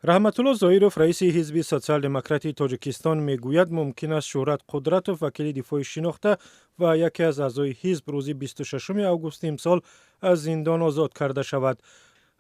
раҳматулло Зоиров, раиси ҳизби сотсиал-демократи Тоҷикистон мегӯяд мумкин аст Шӯҳрат Қудратов, вакили дифои шинохта ва яке аз аъзои ҳизб рӯзи 26 августи имсол аз зиндон озод карда шавад.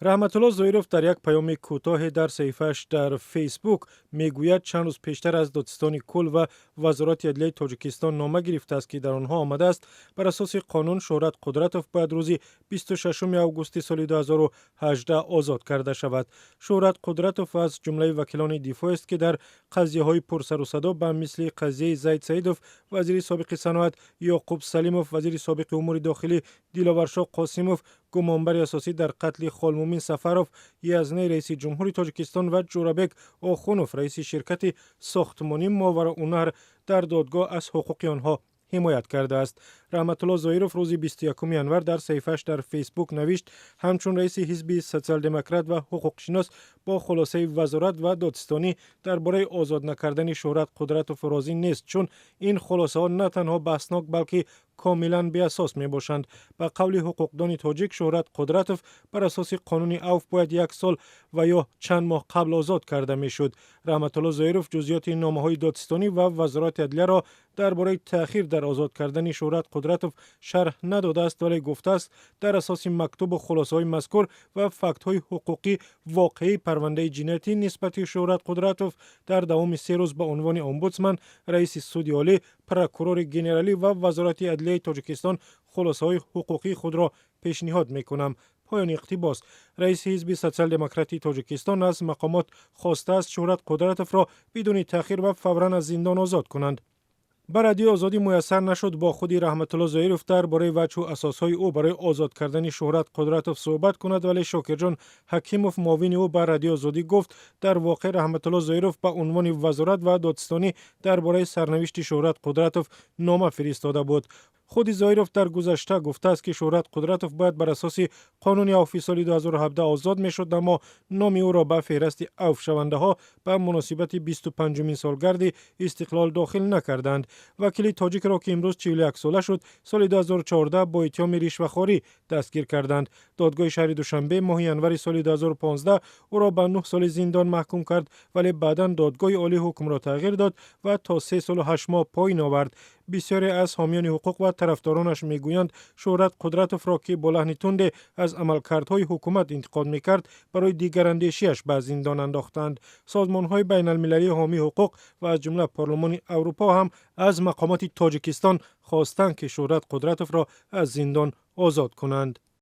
раҳматулло Зоиров дар як паёми кӯтоҳе дар саҳифааш дар фейсбук мегӯяд чанд рӯз пештар аз додистони кул ва вазорати адлияи Тоҷикистон нома гирифтааст, ки дар онҳо омадааст бар асоси қонун Шӯҳрат Қудратов бояд рӯзи 26 августи соли 2018 озод карда шавад. Шӯҳрат Қудратов аз ҷумлаи вакилони дифои аст, ки дар қазияҳои пурсарусадо ба мисли қазияи Заид Саидов, вазири собиқи саноат, Ёқуб Салимов, вазири собиқи умури дохилӣ, Диловаршоҳ Қосимов, гумонбари асосӣ дар қатли Холмумин Сафаров, Язнай раиси ҷумҳури Тоҷикистон ва Ҷурабек Охунов, раиси ширкати сохтмонӣ Мовараунар дар додгоҳ аз ҳуқуқи онҳо ҳимоят кардааст. раҳматулло Зоиров рӯзи 21 январ дар саҳифааш дар фейсбук навишт: ҳамчун раиси ҳизби сотсиал-демократ ва ҳуқуқшинос бо хулосаи вазорат ва додистонӣ дар бораи озод накардани Шӯҳрат Қудратов розӣ нест, чун ин хулосаҳо на танҳо баҳснок, балки комилан беасос мебошанд. Ба қавли ҳуқуқдони тоҷик, Шӯҳрат Қудратов бар асоси қонуни авф бояд 1 сол ва ё чанд моҳ қабл озод карда мешуд. раҳматулло Зоиров ҷузъиёти номаҳои додистонӣ ва вазорати адлияро дар бораи таъхир дар озод кардани Шӯҳрат Қудратов шарҳ надодааст, вале гуфтааст дар асоси мактубу хулосаҳои мазкур ва фактҳои ҳуқуқӣ воқеаи парвандаи ҷиноятӣ нисбати Шӯҳрат Қудратов дар давоми 3 рӯз ба унвони омбудсман, раиси суди олӣ, прокурори генералӣ ва вазорати адлияи Тоҷикистон хулосаҳои ҳуқуқии худро пешниҳод мекунам. پایان اقتباس. رئیس حزب سوسیال-دموکراتی تاجیکستان از مقامات خواسته است شوهرت قدرتوف را بدون تأخیر و فوراً از زندان آزاد کنند. بر رادیو آزادی میسر نشد با خودی رحمتالله زویروف در برای وجه و اساسهای او برای آزاد کردن شوهرت قدرتوف صحبت کند، ولی شاکرجان حکیموف معاون او بر رادیو آزادی گفت در واقع رحمتالله زویروف به عنوان وزارت و دادستانی در برای سرنوشت شوهرت قدرتوف نامه فرستاده بود. خود زویروف در گذشته گفته است که شوهرت قدرتوف باید بر اساس قانون عفو سال 2017 آزاد میشد، اما نام او را به فهرست عفو شونده ها به مناسبت 25مین سالگرد استقلال داخل نکردند. وکیل تاجیک را که امروز 41 ساله شد، سال 2014 با اتهام رشوه‌خواری دستگیر کردند. دادگاه شهر دوشنبه ماه ینور سال 2015 او را به 9 سال زندان محکوم کرد، ولی بعداً دادگاه عالی حکم را تغییر داد و تا 3 سال و 8 ماه پایین آورد. بسیاری از حامیان حقوق و طرفدارانش میگویند شوهرت قدرتوف را که با لحن تند از عملکردهای حکومت انتقاد میکرد برای دیگراندیشیش به زندان انداختند. سازمانهای بین المللی حامی حقوق و از جمله پارلمان اروپا هم از مقامات تاجیکستان خواستند که شوهرت قدرتوف را از زندان آزاد کنند.